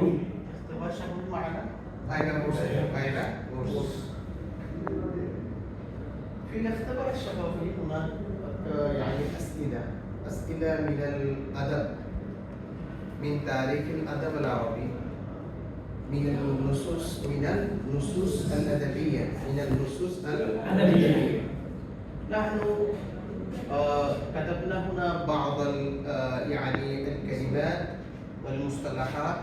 اختبار شفوي معنا أين بورس في الاختبار الشفوي هناك يعني أسئلة من الأدب، من تاريخ الأدب العربي، من النصوص الأدبية، نحن كتبنا هنا بعض يعني الكلمات والمصطلحات.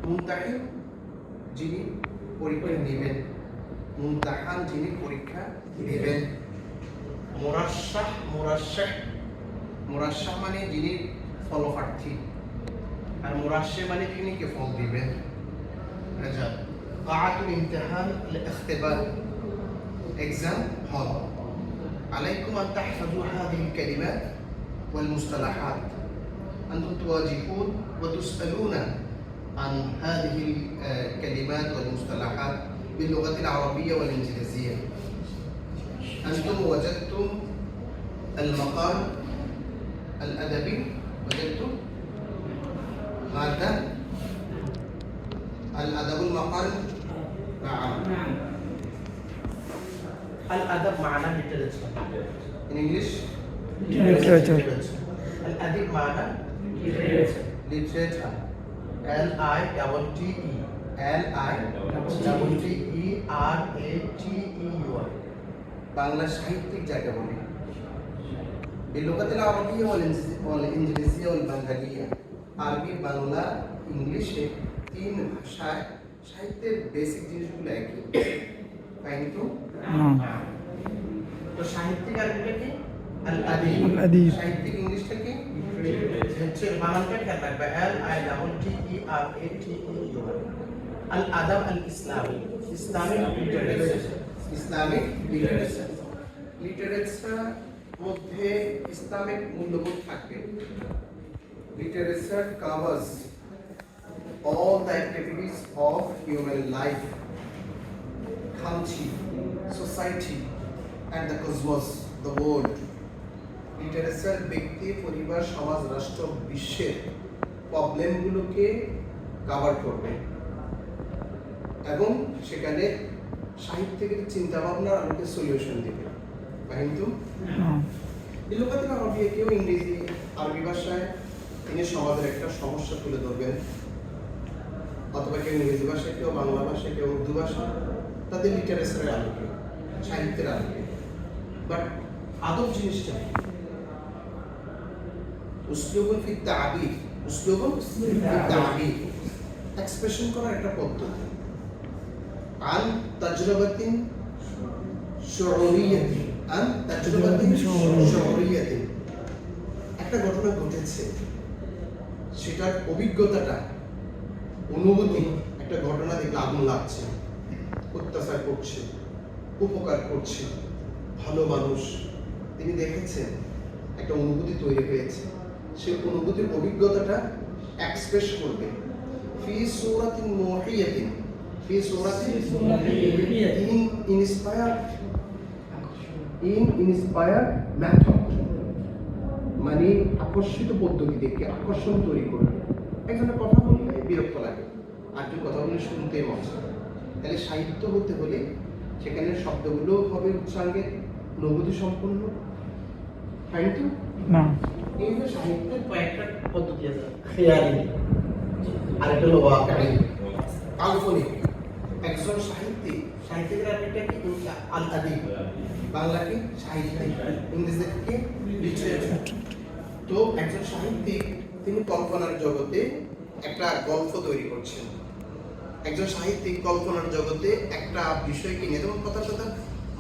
মুমতাহিন যিনি পরীক্ষা নেবেন, মুমতাহান যিনি পরীক্ষা নেবেন। মুরাশশাহ মানে যিনি ফলপ্রার্থী, আর মুরাশশিহ মানে যিনি কে ফল দিবেন। আচ্ছা, قاعة الامتحان الاختبار exam hall. عليكم أن تحفظوا هذه الكلمات والمصطلحات. أنتم تواجهون وتسألون عن هذه الكلمات والمصطلحات باللغة العربية والإنجليزية. أنتم وجدتم المقال الأدبي، وجدتم ماذا؟ الأدب المقال. نعم. الأدب معناه literature. In English? Literature. الأدب معناه literature. LITTERATEUR. Bangla সাহিত্যিক যাকে বলে। باللغة العربية والإنجليزية والبنغالية. আরবি, বাংলা, ইংলিশে তিন ভাষায় সাহিত্যের বেসিক জিনিসগুলো একই। তাই তো? তো সাহিত্যিক আরবিটা কি? আদিব। সাহিত্যিক ইংলিশটা কি? হচ্ছে বানানটা খেয়াল রাখবে, LITTERATEUR। আল আদাব আল ইসলামি, ইসলামিক লিটারেচার মধ্যে ইসলামিক মূল্যবোধ থাকবে। Literature covers all the activities of human life, country, society and the cosmos, the world. Literature ব্যক্তি, পরিবার, সমাজ, রাষ্ট্র, বিশ্বের প্রবলেমগুলোকে কভার করবে এবং সেখানে সাহিত্যিকের চিন্তা ভাবনার আলোকে সলিউশন দেবে। কিন্তু বিলুকাতিল আরবি, কেউ ইংরেজি আরবি ভাষায় তিনি সমাজের একটা সমস্যা তুলে ধরবেন, অথবা কেউ ইংরেজি ভাষায়, কেউ বাংলা ভাষায়, কেউ উর্দু ভাষা, তাদের লিটারেচারের আলোকে, সাহিত্যের আলোকে। বাট আদব জিনিসটা উসলুবুন ফি তা'বির, এক্সপ্রেশন করার একটা পদ্ধতি। আন তাজরবাতিন শুউরিয়াতিন, একটা ঘটনা ঘটেছে, সেটার অভিজ্ঞতাটা, অনুভূতি। একটা ঘটনা দেখলে আগুন লাগছে, অত্যাচার করছে, উপকার করছে, ভালো মানুষ, তিনি দেখেছেন, একটা অনুভূতি তৈরি হয়েছে, সেই অনুভূতির অভিজ্ঞতাটা এক্সপ্রেস করবে। ফি সূরাতিন মুহিয়াতিন, ইনস্পায়ার্ড মেথড, মানে আকর্ষিত পদ্ধতি দেখে আকর্ষণ তৈরি করবে। একজনের কথা বললে বিরক্ত লাগে, আরেকজন কথা বললে শুনতে মজা। তাহলে সাহিত্য হতে হলে সেখানে শব্দগুলো হবে উচ্চাঙ্গের, অনুভূতি সম্পন্ন। কিন্তু এই যে সাহিত্যের কয়েকটা পদ্ধতি আছে, খেয়ালি, আরেকটা হলো ওয়াকিঈ, কাল্পনিক। একজন সাহিত্যিকের আরেকটা কি? আল আদিব, বাংলা কি? সাহিত্যিক, ইংরেজি কি? লিটারেচার। তো একজন সাহিত্যিক তিনি কল্পনার জগতে একটা গল্প তৈরি করছেন। একজন সাহিত্যিক কল্পনার জগতে একটা বিষয়কে নিয়ে, যেমন কথা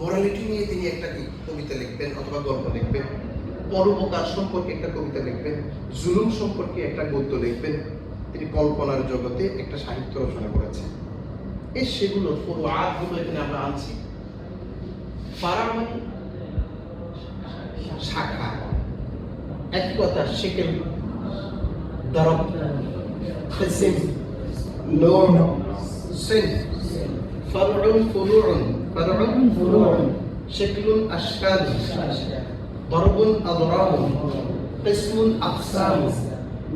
মোরালিটি নিয়ে তিনি একটা কি কবিতা লিখবেন অথবা গল্প লিখবেন, পরোপকার সম্পর্কে একটা কবিতা লিখবেন, জুলুম সম্পর্কে একটা গদ্য লিখবেন। তিনি কল্পনার জগতে একটা সাহিত্য রচনা করেছেন। এই সেগুলো ফুরুআতগুলো এখানে আমরা আনছি। ফারা মানে শাখা, একই কথা, শেকেল, দরব, কিসম, নূর, সিন, ফারউন, ফুরুউন, শেকলুন, আশকাল, দরবুন, আদরাব, কিসমুন, আকসাম,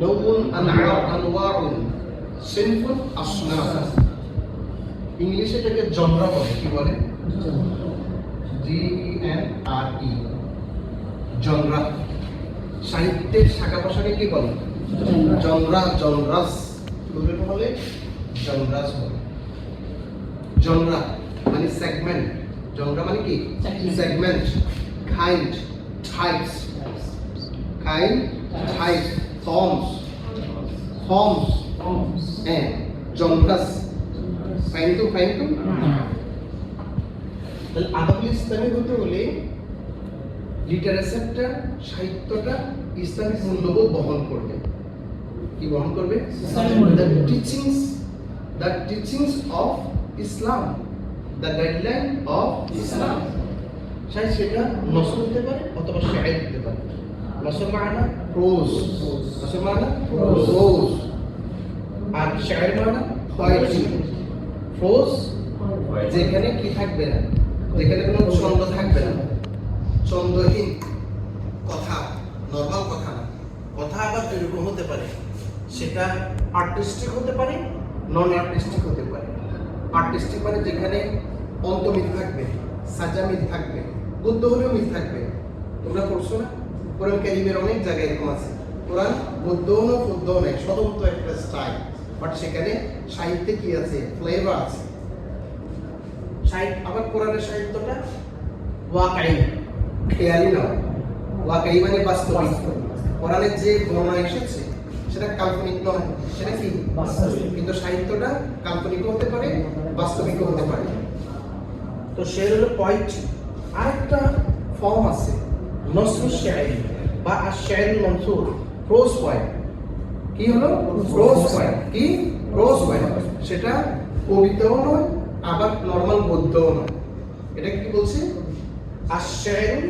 নৌন আনওয়াউন সিনফুন আসনাফ। ইংলিশে এটাকে জনরা বলে। কি বলে? GNRE, genre. সাহিত্যের শাখা প্রশাখাকে কি বলে? জনরা, জনরাস বলে, জনরাস বলে। জনরা মানে সেগমেন্ট, জনরা মানে কি? Segment. Kind, types, kind, types, forms, হ্যাঁ, জনরাস। ফাইনটু তাহলে আদবুল ইসলামী হতে হলে লিটারেচারটা, সাহিত্যটা ইসলামিক মূল্যবোধ বহন করবে। কি বহন করবে? The teachings of Islam, the guideline of Islam. সাহিত্য সেটা নসর হতে পারে অথবা শায়ের হতে পারে। নসর মানে প্রোজ, নসর মানে প্রোজ, আর শায়ের মানে পোয়েট্রি। প্রোজ যেখানে কি থাকবে না, যেখানে কোনো ছন্দ থাকবে না, ছন্দহীন কথা, নর্মাল কথা না। কথা আবার দুই রকম হতে পারে, সেটা আর্টিস্টিক হতে পারে, নন আর্টিস্টিক হতে পারে। আর্টিস্টিক মানে যেখানে অন্তমিল থাকবে, সাজামিল থাকবে, গদ্য হলেও মিল থাকবে। তোমরা পড়ছো না কোরআন কারীমের অনেক জায়গায় এরকম আছে, কোরআন গদ্যও না পদ্যও নেই, স্বতন্ত্র একটা স্টাইল, বাট সেখানে সাহিত্যে কি আছে? ফ্লেভার আছে। সাহিত্য আবার কোরআনের সাহিত্যটা ওয়াকাই, খেয়ালি নয়। ওয়াকাই মানে বাস্তবিক। কোরআনের যে বর্ণনা এসেছে সেটা কাল্পনিক নয়, সেটা কি? বাস্তবিক। কিন্তু সাহিত্যটা কাল্পনিক হতে পারে, বাস্তবিক হতে পারে। তো শের হলো পোয়েট্রি। আরেকটা ফর্ম আছে নসরুল শায়রি বা আশ-শায়রুল মানসুর, প্রোজ পয়েম। কি হলো? Prose poem. কি? Prose poem. সেটা কবিতাও নয়, আবার নরমাল গদ্যও নয়। এটা কি বলছে? আশ-শায়রুল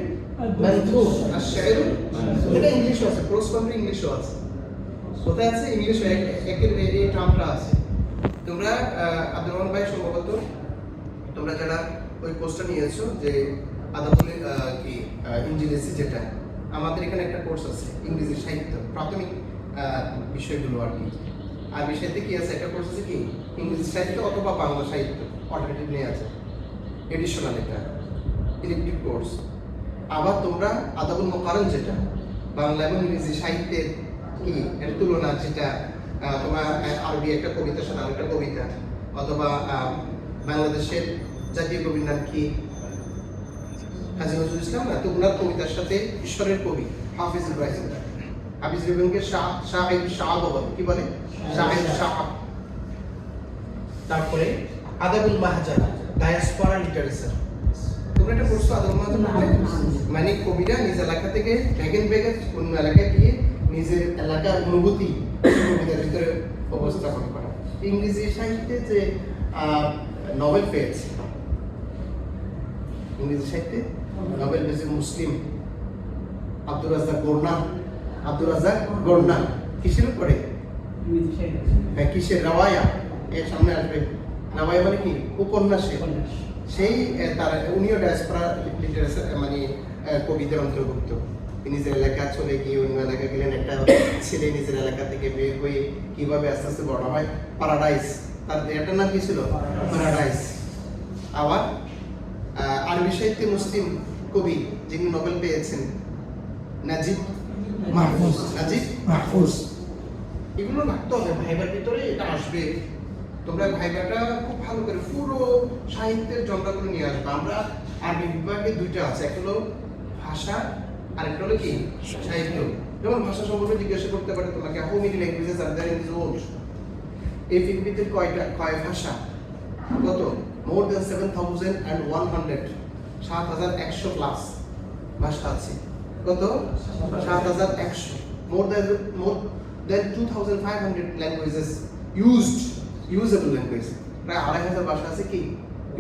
মানসুর, আশ-শায়রুল। এটা ইংলিশও আছে, প্রোজ পয়েম ইংলিশও আছে। কোথায় আছে? ইংলিশে একের এই টার্মটা আছে। তোমরা আব্দুর রহমান ভাই সম্ভবত তোমরা যারা ওই কোর্সটা নিয়েছো যে আদাবুল কি ইংরেজি, যেটা আমাদের এখানে একটা কোর্স আছে ইংরেজি সাহিত্য, প্রাথমিক বিষয়গুলো আর কি। আর বিষয়তে কি আছে? একটা কোর্স আছে কি ইংরেজি সাহিত্য অথবা বাংলা সাহিত্য, অল্টারনেটিভ নিয়ে আছে, এডিশনাল, এটা ইলেকট্রিক কোর্স। আবার তোমরা আদাবুল মুকাররন, যেটা বাংলা এবং ইংরেজি সাহিত্যের কি এর তুলনা, যেটা তোমার আরবি একটা কবিতার সাথে আরেকটা কবিতা, অথবা বাংলাদেশের জাতীয় কবির নাম কি? কাজী নজরুল ইসলাম না? তো ওনার কবিতার সাথে ঈশ্বরের কবি হাফিজ ইব্রাহিম, হাফিজ ইব্রাহিমকে শাহ কি বলে? শাহ। তারপরে আদাবুল মাহজার, ডায়াসপোরা লিটারেচার। তোমরা এটা পড়ছো? আদাবুল মাহজার মানে কবিরা নিজ এলাকা থেকে ভ্যাগেন অন্য এলাকায় গিয়ে নিজের এলাকার অনুভূতি কবিতার ভিতরে উপস্থাপন করা। ইংরেজি সাহিত্যে যে নোবেল পেয়েছে, ইংরেজি সাহিত্যে নোবেল পেয়েছে মুসলিম আব্দুর রাজ্জাক গর্নান। কিসের উপরে? হ্যাঁ, কিসের? রাওয়ায়া। এর সামনে আসবে। রাওয়ায়া মানে কি? উপন্যাসে। সেই তার উনিও ডায়াসপোরা লিটারেচার মানে কবিদের অন্তর্ভুক্ত। নিজের এলাকা চলে গিয়ে অন্য এলাকা গেলেন, একটা ছেলে নিজের এলাকা থেকে বের হয়ে কিভাবে আস্তে আস্তে বড় হয়। প্যারাডাইস, তার এটার নাম কি ছিল? প্যারাডাইস। আবার আরবি সাহিত্যে মুসলিম কবি যিনি নোবেল পেয়েছেন নাজিব মাহফুজ। এগুলো রাখতে হবে ভাইবার ভিতরে, এটা আসবে। তোমরা ভাইবাটা খুব ভালো করে পুরো সাহিত্যের জনরাগুলো নিয়ে আসবে। আমরা আরবি বিভাগে দুইটা আছে, একটা হলো ভাষা, আরেকটা হলো কি? সাহিত্য। যেমন ভাষা সম্পর্কে জিজ্ঞাসা করতে পারে তোমাকে, how many languages are there in this world? এই পৃথিবীতে কয় ভাষা? কত? মোর দেন 7,100, 7,100 প্লাস ভাষা আছে। কত? 7,100। More than 2,500 languages usable language. প্রায় 2,500 ভাষা আছে কি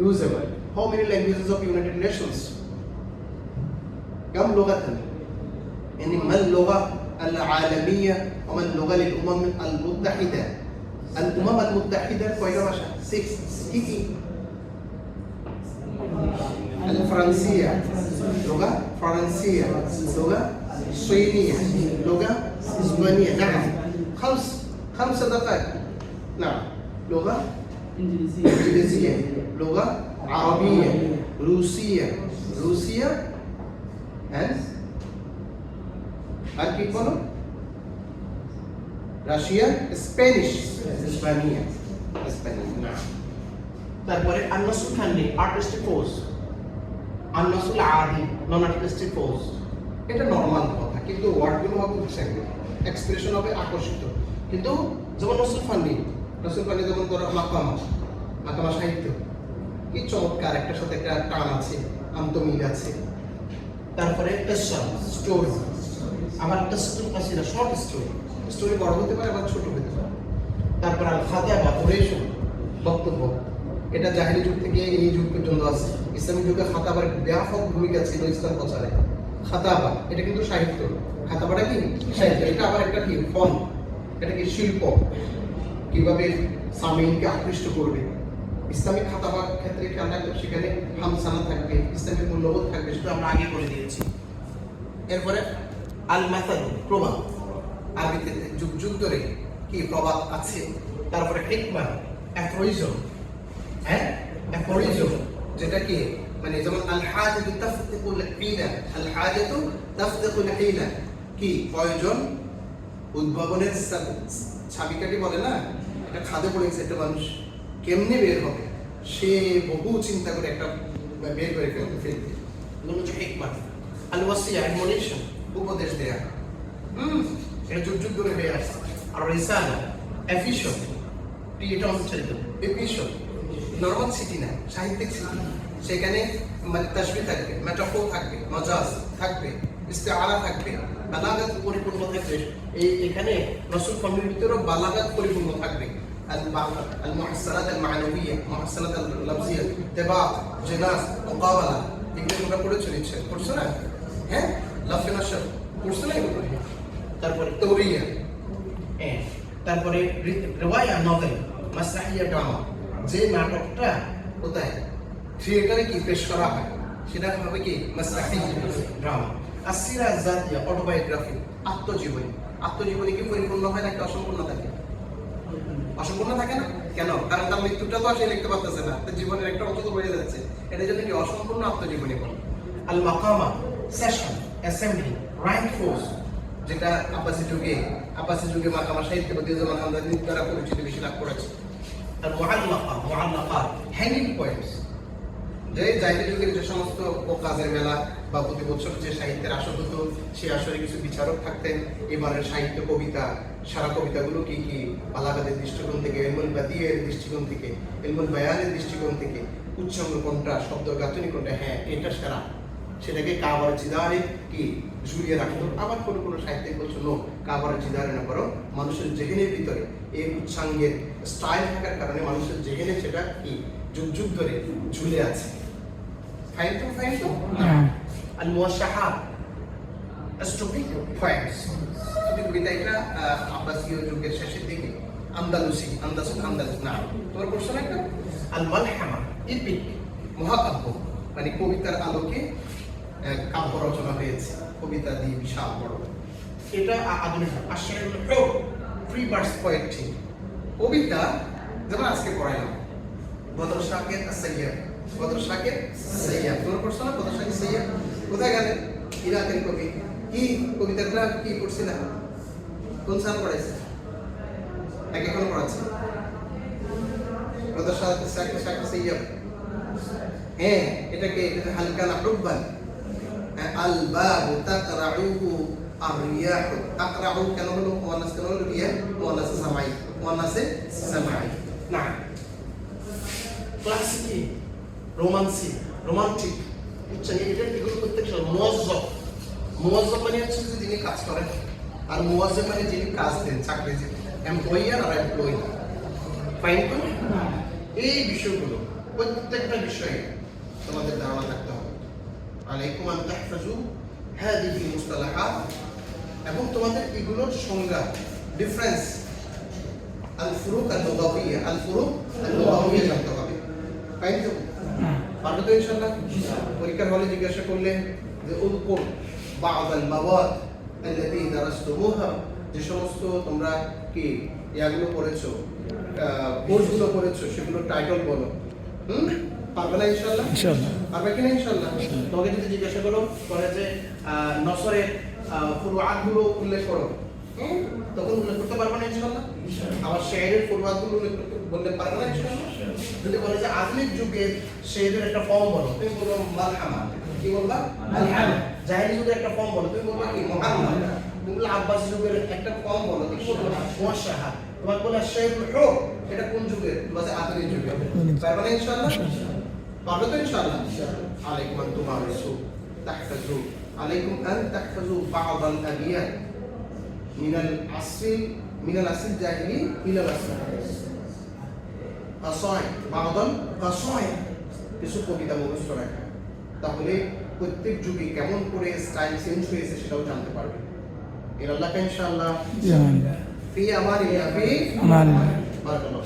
usable. How many languages of United Nations? كم لغة؟ يعني ما اللغة العالمية وما اللغة للأمم المتحدة؟ الأمم المتحدة كويس باشا 6 كيكي. الفرنسية لغة فرنسية، لغة صينية، لغة إسبانية. نعم خمس دقائق نعم لغة إنجليزية إنجليزية لغة عربية روسية and আর কি বলো রাশিয়া স্প্যানিশ না তারপরে আন্নাসুল ফান্ডি আর্টিস্টিক ফোর্স আন্নাসুল আদি নন আর্টিস্টিক ফোর্স এটা নরমাল কথা কিন্তু ওয়ার্ডগুলো হবে এক্সপ্রেশন হবে আকর্ষিত কিন্তু যেমন নসুল ফান্ডি যেমন ধরো মাকামা সাহিত্য কি চমৎকার একটার সাথে একটা টান আছে আন্তমিল আছে তারপরে স্টোরি আবার একটা শর্ট স্টোরি বড় হতে পারে আবার ছোট হতে পারে তারপর আল খাতাবা ওরেশন বক্তব্য এটা জাহেলি যুগ থেকে এই যুগ পর্যন্ত আছে ইসলামী যুগে খাতাবার ব্যাপক ভূমিকা ছিল ইসলাম প্রচারে খাতাবা এটা কিন্তু সাহিত্য খাতাবাটা কি সাহিত্য এটা আবার একটা কি ফর্ম এটা কি শিল্প কিভাবে সামিনকে আকৃষ্ট করবে ইসলামিক খাতাবার ক্ষেত্রে খেয়াল রাখলে সেখানে হামসানা থাকবে ইসলামিক মূল্যবোধ থাকবে সেটা আমরা আগে বলে দিয়েছি এরপরে আল মাসাল প্রবাদ আরবিতে যুগ যুগ ধরে কি প্রবাদ আছে তারপরে হিকমা অ্যাফোরিজম অ্যাফোরিজম যেটা কি মানে যেমন আল হাজাতু তাফতিকুল হিলা কি প্রয়োজন উদ্ভাবনের ছাবিকাটি বলে না এটা খাদে পড়েছে একটা মানুষ কেমনে বের হবে সে বহু চিন্তা করে একটা বের করে ফেলতে এগুলো হচ্ছে হিকমা আল ওয়াসিয়া অ্যাডমনিশন উপদেশ দেয়া এটা যুগ যুগ ধরে হয়ে আসছে আর রিসালা এফিশন এটা হচ্ছে এফিশন নরমাল সিটি না সাহিত্যিক সিটি সেখানে মানে তাশবিহ থাকবে মেটাফোর থাকবে মাজাজ থাকবে ইস্তেআরা থাকবে বালাগাত পরিপূর্ণ থাকবে এখানে রাসূল কমির ভিতরে বালাগাত পরিপূর্ণ থাকবে المحسنات المعنوية محسنات اللفظية تباع جناس مقابلة এগুলো তোমরা পড়েছো নিশ্চয় পড়ছো না হ্যাঁ লাফে নাশর পড়ছো না এগুলো তারপরে তৌরিয়া তারপরে রিওয়ায়া নভেল মাসরাহিয়া ড্রামা যে নাটকটা কোথায় থিয়েটারে কি পেশ করা হয় সেটা হবে কি মাসরাহিয়া ড্রামা আসিরা জাতিয়া অটোবায়োগ্রাফি আত্মজীবনী কি পরিপূর্ণ হয় নাকি অসম্পূর্ণ থাকে অসম্পূর্ণ থাকে না কেন কারণ তার মৃত্যুটা তো সে লিখতে পারতেছে না তার জীবনের একটা অংশ তো বেড়ে যাচ্ছে এটার জন্য কি অসম্পূর্ণ আত্মজীবনী বলে আল মাকামা সেশন অ্যাসেম্বলি র্যাঙ্ক ফোর্স যেটা আব্বাসী যুগে মাকামা সাহিত্য প্রতি যেমন আমরা দ্বারা পরিচিত বেশি লাভ করেছি আর মুআল্লাকা হ্যাঙ্গিং পয়েন্টস যে জাহিলি যুগের যে সমস্ত কাজের মেলা বা প্রতি বছর যে সাহিত্যের আসর হতো সেই আসরে কিছু বিচারক থাকতেন এবারের সাহিত্য কবিতা সারা কবিতাগুলো কি কি বালাগাতের দৃষ্টিকোণ থেকে ইলমুল বাদিয়ের দৃষ্টিকোণ থেকে ইলমুল বায়ানের দৃষ্টিকোণ থেকে উচ্চাঙ্গ কোনটা শব্দ গাঁথনি কোনটা হ্যাঁ এটা সারা সেটাকে কাবার জিদারে কি ঝুলিয়ে রাখতো আবার কোনো সাহিত্যিক বলছো নো কাবার জিদারে না করো মানুষের জেহেনের ভিতরে এই উচ্চাঙ্গের স্টাইল থাকার কারণে মানুষের জেহেনে সেটা কি যুগ যুগ ধরে ঝুলে আছে ফাইন্টো আল মুওয়াশশাহাত স্টপিক পয়েন্টস কবিতা এটা আব্বাসীয় যুগের শেষের দিকে আন্দালুস না তোমার প্রশ্ন একটা আল মালহামা ইপিক মহাকাব্য মানে কবিতার আলোকে কাব্য রচনা হয়েছে কবিতা দিয়ে বিশাল বড় এটা আধুনিক ফ্রি ভার্স পোয়েট্রি কবিতা যেমন আজকে পড়াইলাম বদর শাকের সাইয়্যাব তোমার প্রশ্ন না বদর শাকের সাইয়্যাব কোথায় গেলেন ইরাকের কবি কি কবিতাটা কি করছিল কোন সাল পড়াইছে নাকি এখনো পড়াচ্ছে বদর শাকের সাইয়্যাব হ্যাঁ এটাকে হালকা না হুব্বান আল বাবু তাকরাউহু আর-রিয়াহ তাকরাউ কেন হলো মুয়ান্নাস কেন হলো রিয়া মুয়ান্নাসে সামাই না ক্লাসিকি রোমান্টিক বুঝছেন এটা এগুলো প্রত্যেক মুওয়াজ্জফ মানে হচ্ছে যে যিনি কাজ করেন আর মুওয়াজ্জফ মানে যিনি কাজ দেন চাকরিজীবী এমপ্লয়ার আর এমপ্লয়ি ফাইন তো এই বিষয়গুলো প্রত্যেকটা বিষয়ে তোমাদের ধারণা থাকতে হবে আলাইকুম আন তাহফাজু হাদিহি মুসতালাহাত এবং তোমাদের এগুলোর সংজ্ঞা ডিফারেন্স আল ফুরুক আল লুগাওয়িয়া জানতে হবে ফাইন তো পারবে তো ইনশাআল্লাহ পরীক্ষার হলে জিজ্ঞাসা করলে যে উযকুর বা'দ আল মাওয়াদ التي درستموها যে সমস্ত তোমরা কি ইয়াগুলো করেছো, কোর্সগুলো করেছো, সেগুলো টাইটেল বলো। পারবে না ইনশাআল্লাহ? ইনশাআল্লাহ। পারবে কিনা ইনশাআল্লাহ? তোমাকে যদি জিজ্ঞাসা করো করে যে নসরের ফুরুআতগুলো উল্লেখ করো, তখন উল্লেখ করতে পারবে না ইনশাআল্লাহ? আবার শেয়ারের ফুরুআতগুলো উল্লেখ করতে বলতে পারবে না ইনশাআল্লাহ? যদি বলে যে আধুনিক যুগের শেয়ারের একটা ফর্ম বলো, তুমি বলবে মালহামা। কি বলবা? মালহামা। জাহেলি যুগের একটা ফর্ম বলো, তুমি বলবা কি? মুহাম্মদ। তুমি বললে আব্বাসী যুগের একটা ফর্ম বলো, তুমি বলবে মুয়াশশাহা। তোমাকে বলে শেয়ারুল হুর, এটা কোন যুগের? বলে আধুনিক যুগের। পারবে না ইনশাআল্লাহ? পারবে তো ইনশাআল্লাহ? আলাইকুম আন তুমারিসু তাহফাজু আলাইকুম আন তাহফাজু বা'দ আল আবিয়াত মিনাল আসল জাহিলি ইলা আসল কাসায় বা'দ আল কাসায়, কিছু কবিতা মুখস্থ রাখা, তাহলে প্রত্যেক যুগে কেমন করে স্টাইল চেঞ্জ হয়েছে সেটাও জানতে পারবে। ইনশাআল্লাহ ইনশাআল্লাহ। ফি আমানিল্লাহ ফি আমানিল্লাহ। বারাকাল্লাহ।